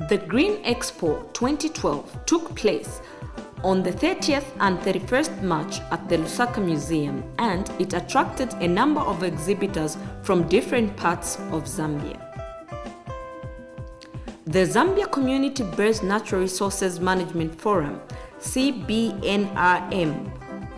The Green Expo 2012 took place on the 30th and 31st March at the Lusaka Museum, and it attracted a number of exhibitors from different parts of Zambia. The Zambia Community-Based Natural Resources Management Forum, CBNRM,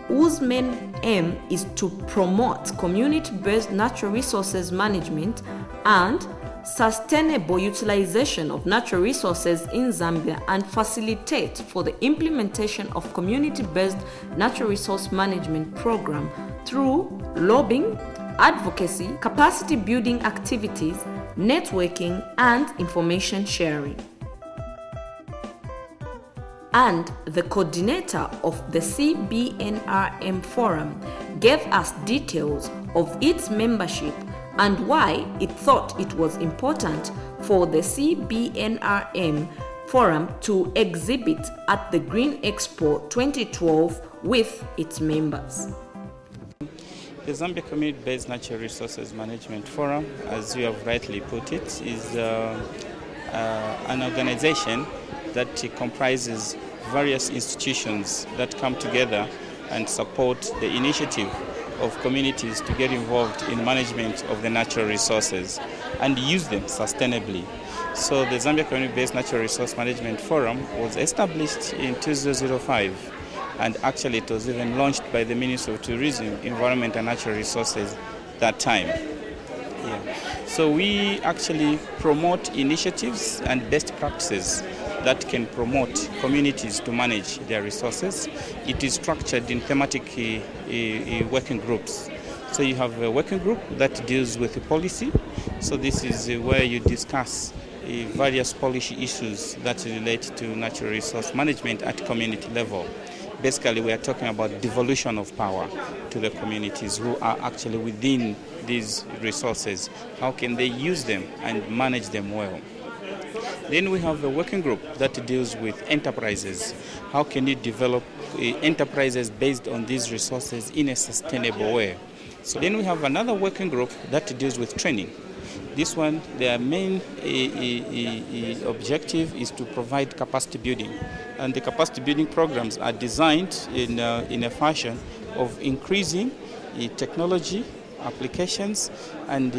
whose main aim is to promote community-based natural resources management and sustainable utilization of natural resources in Zambia and facilitate for the implementation of community-based natural resource management program through lobbying, advocacy, capacity building activities, networking, and information sharing. And the coordinator of the CBNRM forum gave us details of its membership and why it thought it was important for the CBNRM forum to exhibit at the Green Expo 2012 with its members. The Zambia Community-Based Natural Resources Management Forum, as you have rightly put it, is an organization that comprises various institutions that come together and support the initiative of communities to get involved in management of the natural resources and use them sustainably. So the Zambia Community-Based Natural Resource Management Forum was established in 2005, and actually it was even launched by the Ministry of Tourism, Environment and Natural Resources that time. So we actually promote initiatives and best practices that can promote communities to manage their resources. It is structured in thematic working groups. So you have a working group that deals with the policy. So this is where you discuss various policy issues that relate to natural resource management at community level. Basically, we are talking about devolution of power to the communities who are actually within these resources. How can they use them and manage them well? Then we have a working group that deals with enterprises. How can you develop enterprises based on these resources in a sustainable way? So then we have another working group that deals with training. This one, their main objective is to provide capacity building. And the capacity building programs are designed in a fashion of increasing technology applications and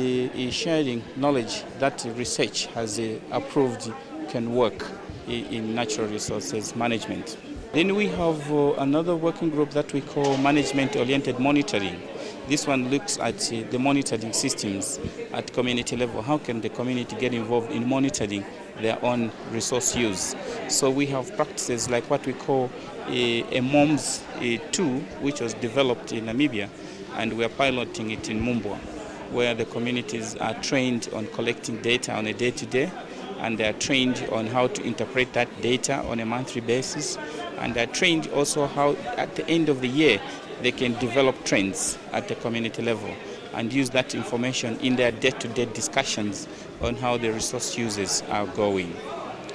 sharing knowledge that research has approved can work in natural resources management. Then we have another working group that we call management-oriented monitoring. This one looks at the monitoring systems at community level. How can the community get involved in monitoring their own resource use? So we have practices like what we call a MOMS tool, which was developed in Namibia, and we are piloting it in Mumbwa, where the communities are trained on collecting data on a day-to-day, and they are trained on how to interpret that data on a monthly basis, and they are trained also how at the end of the year they can develop trends at the community level and use that information in their day-to-day discussions on how the resource uses are going.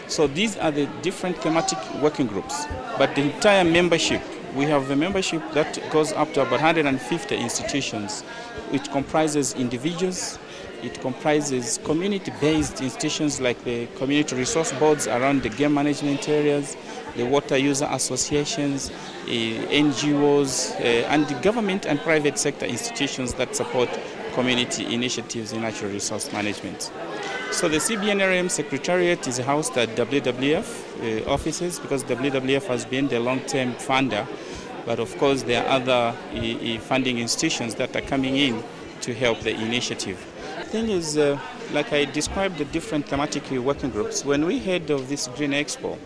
So these are the different thematic working groups, but the entire membership, we have a membership that goes up to about 150 institutions, which comprises individuals, it comprises community-based institutions like the community resource boards around the game management areas, the water user associations, NGOs, and the government and private sector institutions that support community initiatives in natural resource management. So the CBNRM Secretariat is housed at WWF offices because WWF has been the long-term funder, but of course there are other funding institutions that are coming in to help the initiative. The thing is, like I described the different thematic working groups, when we heard of this Green Expo,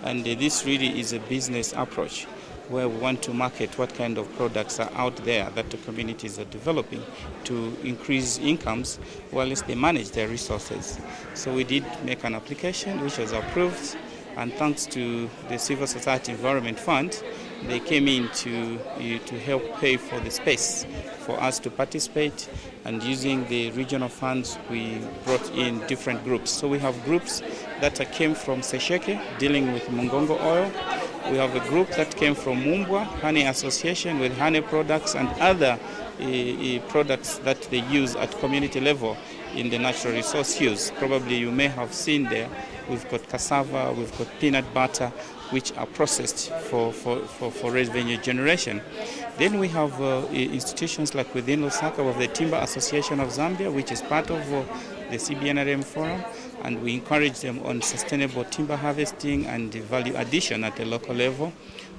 and this really is a business approach, where we want to market what kind of products are out there that the communities are developing to increase incomes while they manage their resources. So we did make an application which was approved, and thanks to the Civil Society Environment Fund, they came in to help pay for the space for us to participate, and using the regional funds we brought in different groups. So we have groups that came from Sesheke dealing with Mungongo oil. We have a group that came from Mumbwa Honey Association with honey products and other products that they use at community level in the natural resource use. Probably you may have seen there, we've got cassava, we've got peanut butter, which are processed for revenue generation. Then we have institutions like within Lusaka, we have the Timber Association of Zambia, which is part of the CBNRM forum, and we encourage them on sustainable timber harvesting and value addition at the local level.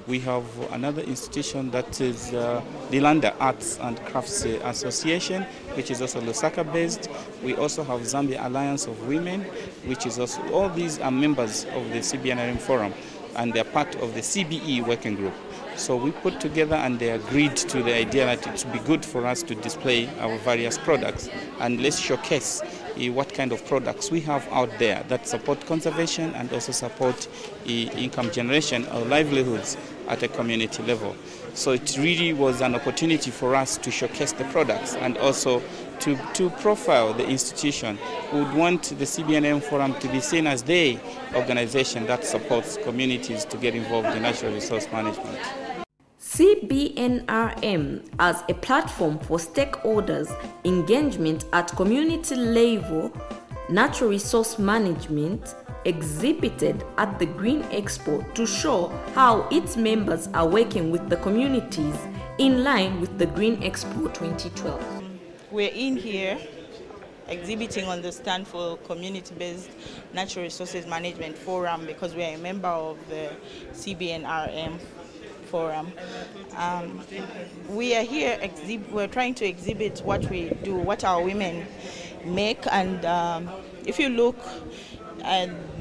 We have another institution that is the Lilanda Arts and Crafts Association, which is also Lusaka based. We also have Zambia Alliance of Women, which is also, all these are members of the CBNRM forum, and they're part of the CBE working group. So we put together and they agreed to the idea that it would be good for us to display our various products and let's showcase what kind of products we have out there that support conservation and also support income generation or livelihoods at a community level. So it really was an opportunity for us to showcase the products and also to profile the institution. We would want the CBNRM Forum to be seen as the organization that supports communities to get involved in natural resource management. CBNRM as a platform for stakeholders' engagement at community level, natural resource management exhibited at the Green Expo to show how its members are working with the communities in line with the Green Expo 2012. We're in here exhibiting on the stand for community-based natural resources management forum because we are a member of the CBNRM forum. We are here, we're trying to exhibit what we do, what our women make, and if you look,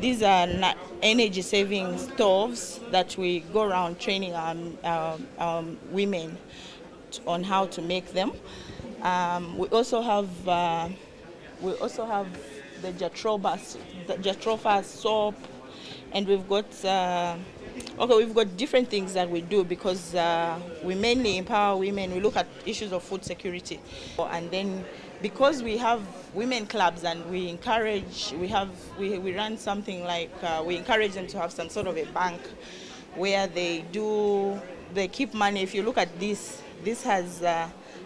these are energy saving stoves that we go around training our women on how to make them. We also have the Jatrofa soap, and we've got we've got different things that we do because we mainly empower women. We look at issues of food security, and then because we have women clubs and we encourage, we run something like we encourage them to have some sort of a bank where they keep money. If you look at this has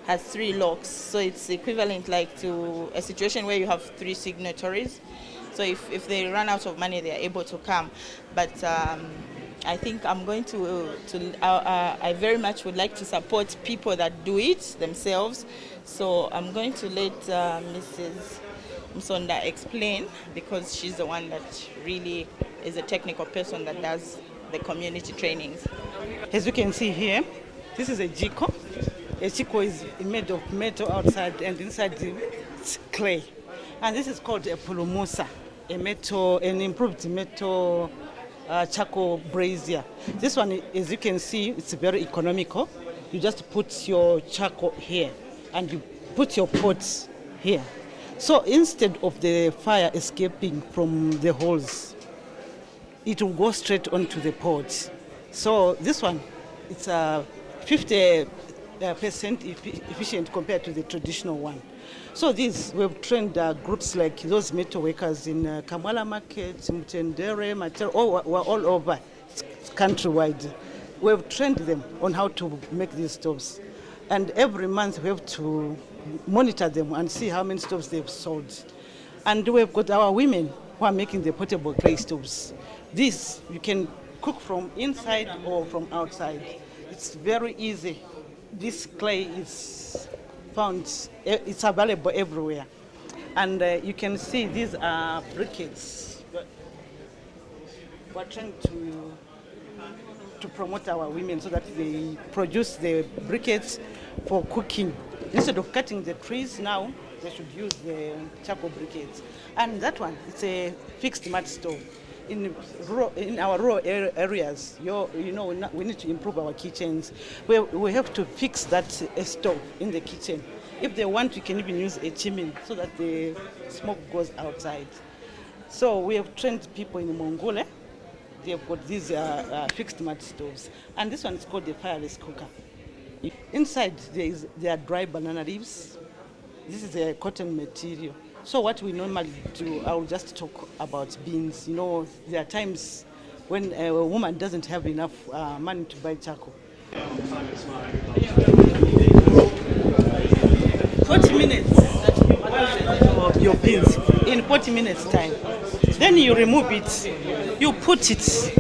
3 locks, so it's equivalent like to a situation where you have 3 signatories. So if they run out of money, they are able to come. But I think I'm going I very much would like to support people that do it themselves. So I'm going to let Mrs. Msonda explain because she's the one that really is a technical person that does the community trainings. As you can see here, this is a jiko. A jiko is made of metal outside and inside it's clay. And this is called a pulumusa, an improved metal charcoal brazier. This one, as you can see, it's very economical. You just put your charcoal here and you put your pots here. So instead of the fire escaping from the holes, it will go straight onto the pot. So this one, it's 50% efficient compared to the traditional one. So we've trained groups like those metal workers in Kamwala Market, Mutendere, we're all over countrywide. We've trained them on how to make these stoves. And every month we have to monitor them and see how many stoves they've sold. And we've got our women who are making the portable clay stoves. This, you can cook from inside or from outside. It's very easy. This clay is found, it's available everywhere. And you can see these are briquettes. We're trying to promote our women so that they produce the briquettes for cooking. Instead of cutting the trees now, they should use the charcoal briquettes. And that one, it's a fixed mat stove. In our rural areas, we need to improve our kitchens. We have to fix that stove in the kitchen. If they want, you can even use a chimney so that the smoke goes outside. So we have trained people in Mongole. They've got these fixed mat stoves. And this one is called the fireless cooker. Inside, there are dry banana leaves. This is a cotton material. So what we normally do, I will just talk about beans. There are times when a woman doesn't have enough money to buy charcoal. 40 minutes. your beans in 40 minutes time. Then you remove it. You put it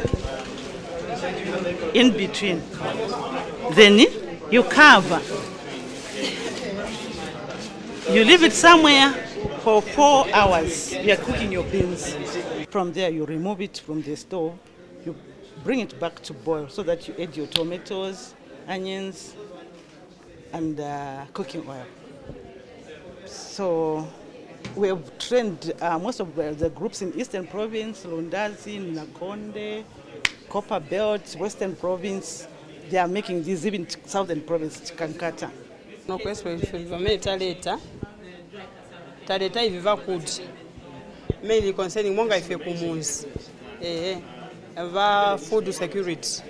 in between. Then you cover. You leave it somewhere for 4 hours. You are cooking your beans. From there, you remove it from the stove. You bring it back to boil so that you add your tomatoes, onions, and cooking oil. So we have trained most of the groups in Eastern Province, Lundazi, Nakonde, Copper Belt, Western Province. They are making this, even Southern Province, Chikankata. No question taleta hivi vakudi mainly concerning monga ife kumuzi va food security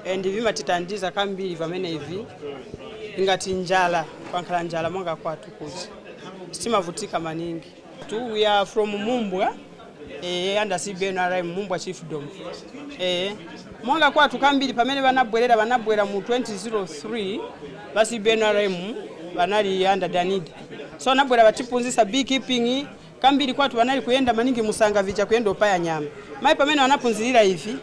and vima titandiza kambili vamene hivi ingati njala kwankhala njala monga kwatu kuti simavutika maningi we are from Mumbwa under CBNRM Mumbwa chiefdom monga kwatu kambili pamene vanabwerera mu 2003 va CBNRM vanali under Danida so nabwera vatipunzisa beekeeping kambili kwatu vanali kuyenda maningi musanga vicha kuyenda opaya nyama mai pamene vanapunzirira ivi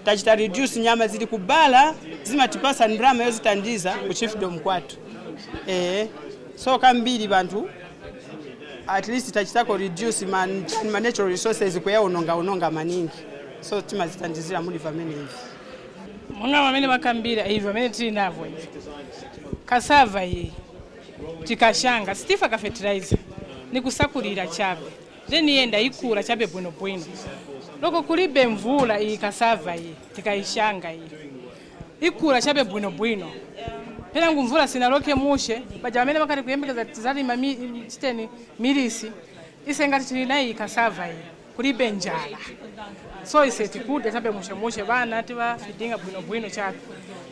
tachita reduce nyama zili kubala zimatipasa ndrama yozitandiza ku chiefdom kwatu so kambili bantu at least tachitako reduce man natural resources kuyaononga maningi so timazitandizira muli vamene hivi monga vamene vakambira hivi vamene tili navo hivi cassava iyi tikashanga stifa ka fertilizer nikusakulira chabe then yenda ikula chabe bwino loko kulibe mvula iyi cassava iyi tikaishanga iyi ikula chabe bwino pena ngumvula sinaloke mushe baja vamene vakati kuyembekeza tizali chiteni milisi isengati tili nayi cassava iyi kulibe njala so ise tikude chabe mushe vana tiva fidinga bwino chabe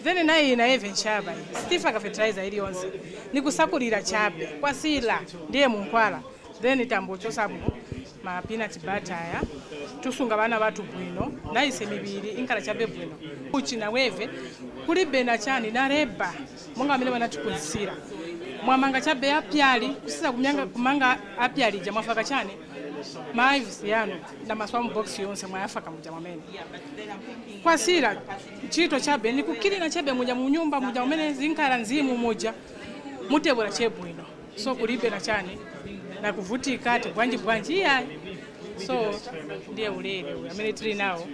then nayi na even chaba stifa ka fertilizer ili yonse nikusakulira chabe kwasila ndiye munkwala then tambocho sabu ma peanut butter ya tusunga bana batu bwino naise mibiri inkala chabe bwino uchina weve kulibe na chani na reba monga amene banatukunzisira mwamanga chabe apyali kusisa kumanga apyali jamafaka chani maivis yanu na maswamu box yonse mwayafaka muja mwamene kwasira chito chabe nikukilina chabe muja munyumba muja mwamene zinkala nzimu muja mutebula chebwino so kulibe na chani na kuvutika ati bwanji iya so ndiye ulele amene tuli nawo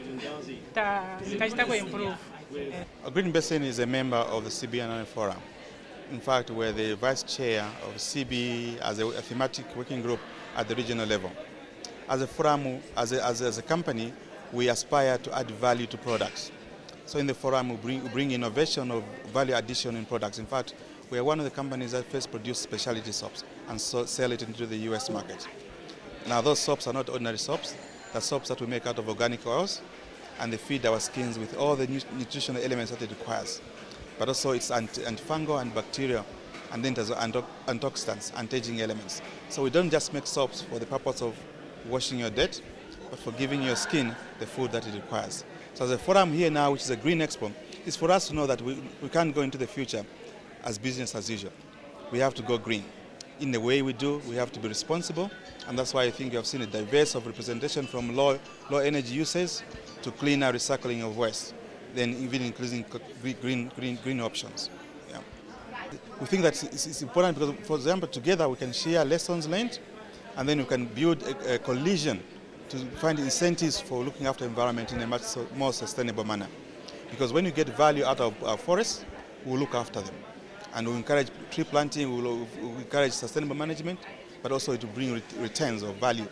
kachitako improve. Green Basin is a member of the CBNRM Forum. In fact, we're the vice chair of CB as a thematic working group at the regional level. As a forum, as a company, we aspire to add value to products. So in the forum, we bring innovation of value addition in products. In fact, we are one of the companies that first produce specialty soaps and sell it into the US market. Now those soaps are not ordinary soaps. They're soaps that we make out of organic oils, and they feed our skins with all the nutritional elements that it requires. But also it's antifungal and bacterial, and then there's antioxidants, anti-aging elements. So we don't just make soaps for the purpose of washing your dirt, but for giving your skin the food that it requires. So the forum here now, which is a Green Expo, is for us to know that we can't go into the future as business as usual. We have to go green. In the way we do, we have to be responsible, and that's why I think you have seen a diverse of representation from low energy usage to cleaner recycling of waste, then even increasing green options. Yeah. We think that it's important because, for example, together we can share lessons learned, and then we can build a coalition to find incentives for looking after the environment in a much more sustainable manner. Because when you get value out of our forests, we will look after them. And we encourage tree planting, we will encourage sustainable management, but also to bring returns of value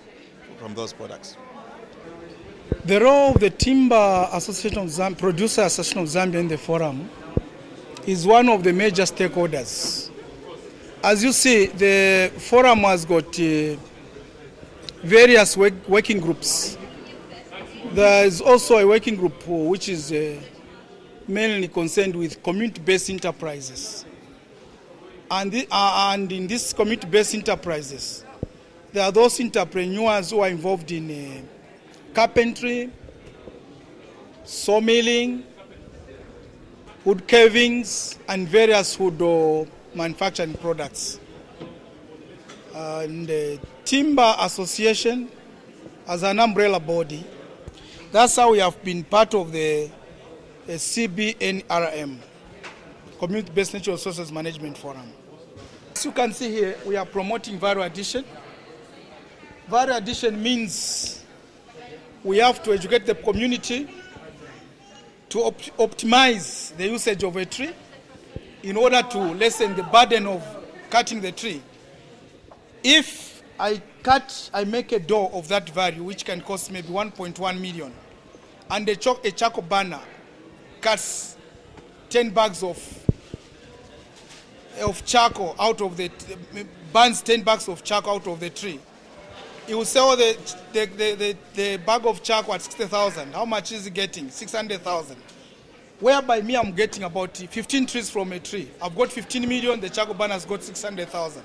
from those products. The role of the Timber Association of Zambia, Producer Association of Zambia in the forum is one of the major stakeholders. As you see, the forum has got various working groups. There is also a working group which is mainly concerned with community-based enterprises. And in these community-based enterprises, there are those entrepreneurs who are involved in carpentry, sawmilling, wood carvings, and various wood manufacturing products. and the Timber Association as an umbrella body. That's how we have been part of the CBNRM, Community-Based Natural Resources Management Forum. As you can see here, we are promoting value addition. Value addition means we have to educate the community to optimize the usage of a tree in order to lessen the burden of cutting the tree. If I make a door of that value, which can cost maybe 1.1 million, and a charcoal burner cuts 10 bags of charcoal out of burns 10 bags of charcoal out of the tree, he will sell the bag of charcoal at 60,000. How much is he getting? 600,000. Whereby me, I'm getting about 15 trees from a tree. I've got 15 million, the charcoal burner's got 600,000.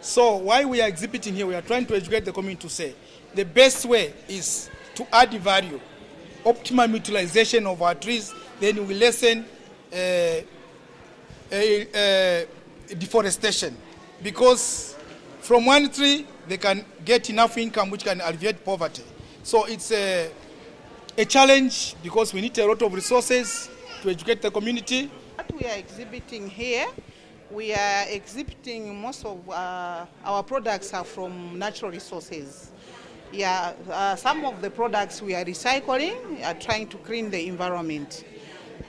So while we are exhibiting here, we are trying to educate the community to say the best way is to add value, optimum utilization of our trees, then we lessen deforestation. Because from one tree, they can get enough income which can alleviate poverty. So it's a challenge because we need a lot of resources to educate the community. What we are exhibiting here, we are exhibiting most of our products are from natural resources. Yeah, some of the products we are recycling, trying to clean the environment.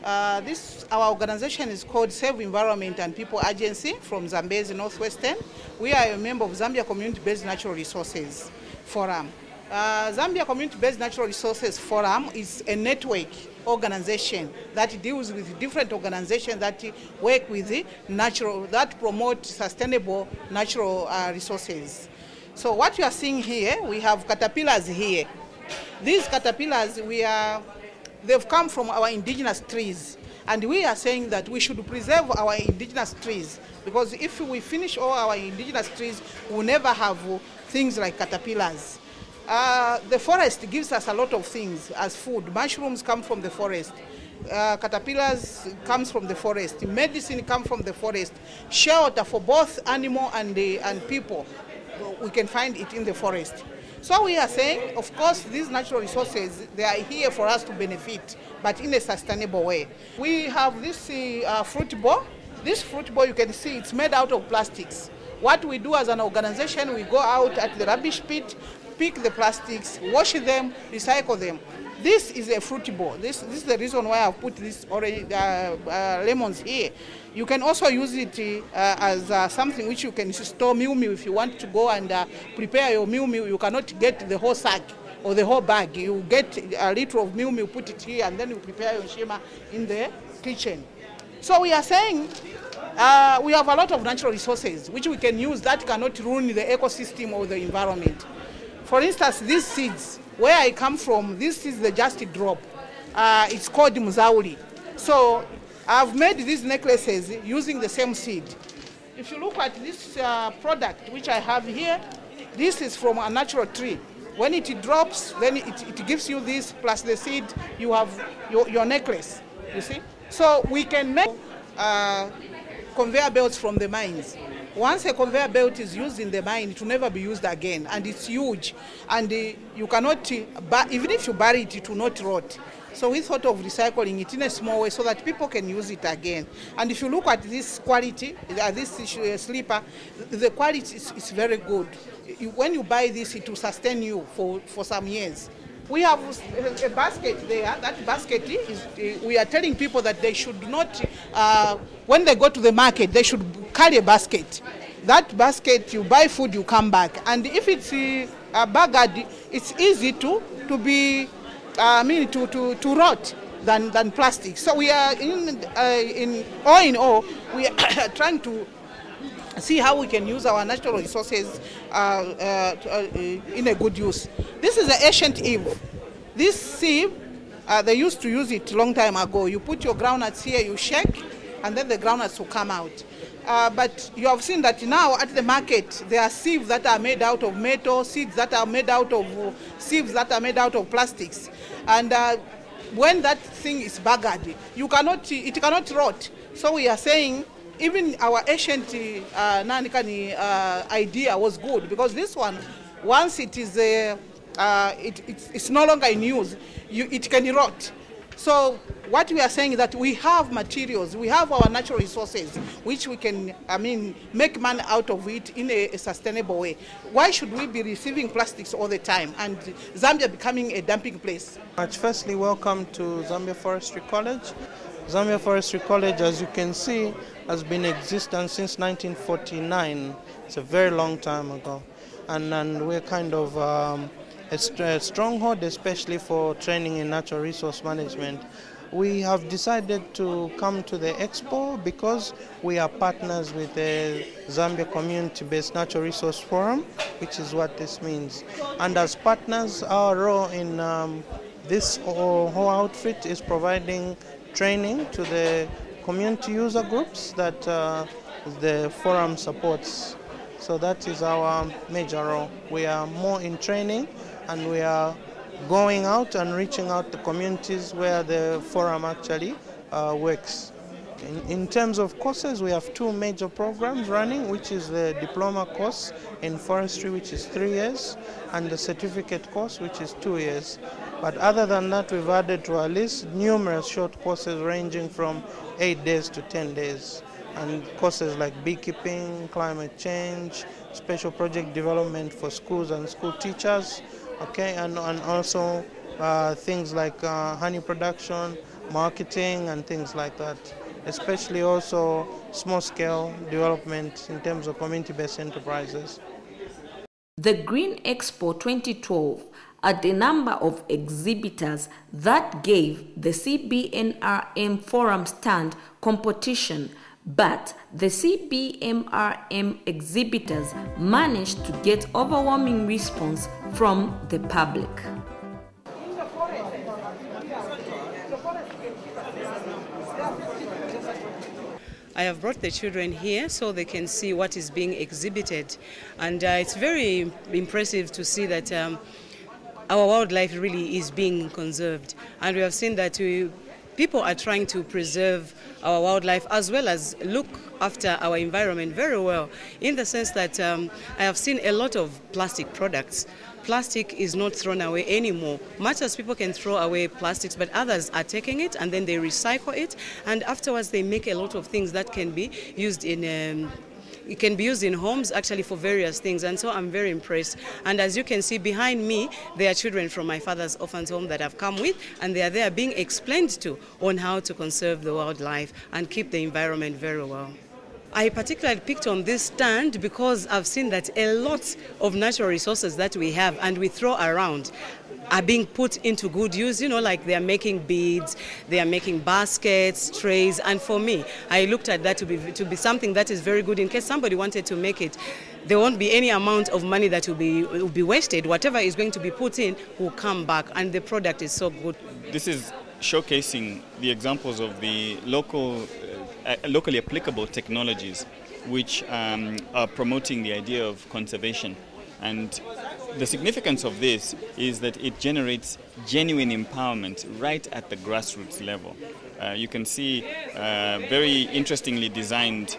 Our organization is called Save Environment and People Agency from Zambezi Northwestern. We are a member of Zambia Community-Based Natural Resources Forum. Zambia Community-Based Natural Resources Forum is a network organization that deals with different organizations that work with the natural, that promote sustainable natural resources. So what you are seeing here, we have caterpillars here. These caterpillars, they've come from our indigenous trees. And we are saying that we should preserve our indigenous trees, because if we finish all our indigenous trees, we'll never have things like caterpillars. The forest gives us a lot of things as food. Mushrooms come from the forest. Caterpillars comes from the forest. Medicine comes from the forest. Shelter for both animal and people, we can find it in the forest. So we are saying, of course, these natural resources, they are here for us to benefit, but in a sustainable way. We have this fruit bowl. This fruit bowl, you can see, it's made out of plastics. What we do as an organization, we go out at the rubbish pit, pick the plastics, wash them, recycle them. This is a fruit bowl. This is the reason why I've put these lemons here. You can also use it as something which you can store meal if you want to go and prepare your meal. You cannot get the whole sack or the whole bag. You get a liter of meal, put it here, and then you prepare your shema in the kitchen. So we are saying we have a lot of natural resources which we can use that cannot ruin the ecosystem or the environment. For instance, these seeds, where I come from, this is the just drop. It's called Mzauri. So I've made these necklaces using the same seed. If you look at this product which I have here, this is from a natural tree. When it drops, then it gives you this, plus the seed, you have your necklace, you see? So we can make conveyor belts from the mines. Once a conveyor belt is used in the mine, it will never be used again, and it's huge. And you cannot, even if you bury it, it will not rot. So we thought of recycling it in a small way so that people can use it again. And if you look at this quality, this slipper, the quality is very good. When you buy this, it will sustain you for some years. We have a basket there. That basket is, we are telling people that they should not, when they go to the market, they should carry a basket. That basket, you buy food, you come back. And if it's bagged, it's easy to rot than plastic. So we are in all, we are trying to see how we can use our natural resources in a good use. This is the ancient Eve. This sieve, they used to use it a long time ago. You put your groundnuts here, you shake, and then the groundnuts will come out. But you have seen that now at the market, there are sieves that are made out of metal, sieves that are made out of plastics. And when that thing is bagged, it cannot rot. So we are saying even our ancient Nanikani idea was good, because this one, once it is it's no longer in use, it can erode. So what we are saying is that we have materials, we have our natural resources, which we can, make money out of it in a sustainable way. Why should we be receiving plastics all the time and Zambia becoming a dumping place? Firstly, welcome to Zambia Forestry College. Zambia Forestry College, as you can see, has been in existence since 1949. It's a very long time ago. And we're kind of a stronghold, especially for training in natural resource management. We have decided to come to the Expo because we are partners with the Zambia Community-Based Natural Resource Forum, which is what this means. And as partners, our role in this whole outfit is providing training to the community user groups that the forum supports. So that is our major role. We are more in training, and we are going out and reaching out to communities where the forum actually works. In terms of courses, we have two major programs running, which is the diploma course in forestry, which is 3 years, and the certificate course, which is 2 years. But other than that, we've added to our list numerous short courses ranging from 8 days to 10 days. And courses like beekeeping, climate change, special project development for schools and school teachers, okay, and also things like honey production, marketing, and things like that. Especially also small-scale development in terms of community-based enterprises. The Green Expo 2012 had a number of exhibitors that gave the CBNRM Forum stand competition, but the CBNRM exhibitors managed to get overwhelming response from the public. I have brought the children here so they can see what is being exhibited, and it's very impressive to see that our wildlife really is being conserved, and we have seen that people are trying to preserve our wildlife as well as look after our environment very well, in the sense that I have seen a lot of plastic products. Plastic is not thrown away anymore. Much as people can throw away plastics, but others are taking it and then they recycle it, and afterwards they make a lot of things that can be used in it can be used in homes actually for various things, and so I'm very impressed. And as you can see behind me, there are children from my father's orphan's home that I've come with, and they are there being explained to on how to conserve the wildlife and keep the environment very well. I particularly picked on this stand because I've seen that a lot of natural resources that we have and we throw around are being put into good use, like they are making beads, they are making baskets, trays, and for me, I looked at that to be something that is very good in case somebody wanted to make it. There won't be any amount of money that will be wasted. Whatever is going to be put in will come back, and the product is so good. This is showcasing the examples of the locally applicable technologies which are promoting the idea of conservation. And the significance of this is that it generates genuine empowerment right at the grassroots level. You can see very interestingly designed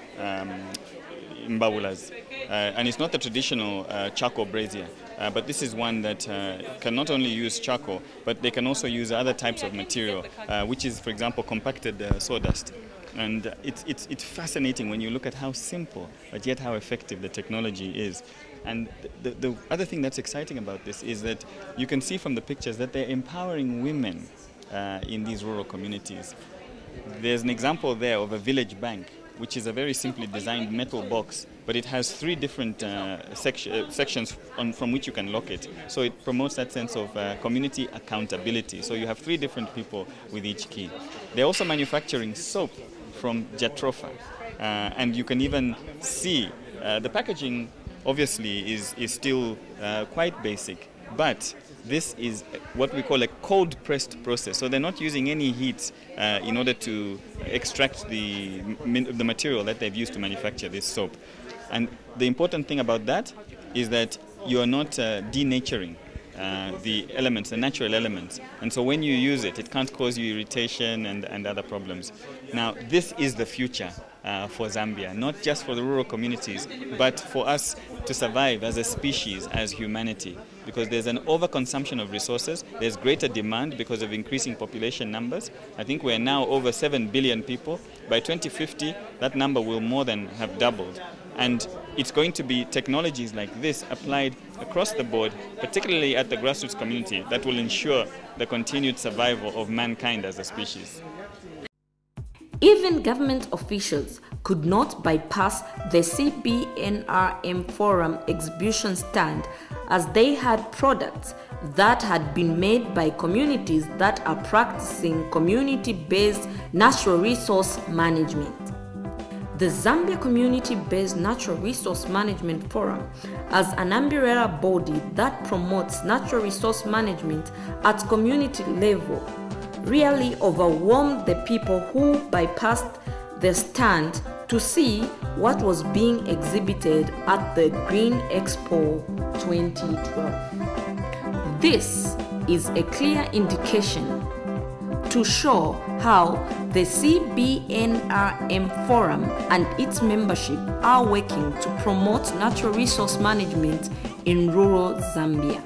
mbawulas. And it's not the traditional charcoal brazier, but this is one that can not only use charcoal, but they can also use other types of material, which is, for example, compacted sawdust. And it's fascinating when you look at how simple, but yet how effective the technology is. And the other thing that's exciting about this is that you can see from the pictures that they're empowering women in these rural communities. There's an example there of a village bank, which is a very simply designed metal box, but it has 3 different sections from which you can lock it. So it promotes that sense of community accountability. So you have 3 different people with each key. They're also manufacturing soap from jatropha, and you can even see the packaging obviously is still quite basic, but this is what we call a cold pressed process. So they're not using any heat in order to extract the material that they've used to manufacture this soap. And the important thing about that is that you are not denaturing. the elements, the natural elements. And so when you use it, it can't cause you irritation and other problems. Now, this is the future for Zambia, not just for the rural communities, but for us to survive as a species, as humanity, because there's an overconsumption of resources, there's greater demand because of increasing population numbers. I think we're now over 7 billion people. By 2050, that number will more than have doubled. And it's going to be technologies like this applied across the board, particularly at the grassroots community, that will ensure the continued survival of mankind as a species. Even government officials could not bypass the CBNRM Forum exhibition stand, as they had products that had been made by communities that are practicing community-based natural resource management. The Zambia Community-Based Natural Resource Management Forum, as an umbrella body that promotes natural resource management at community level, really overwhelmed the people who bypassed the stand to see what was being exhibited at the Green Expo 2012. This is a clear indication to show how the CBNRM Forum and its membership are working to promote natural resource management in rural Zambia.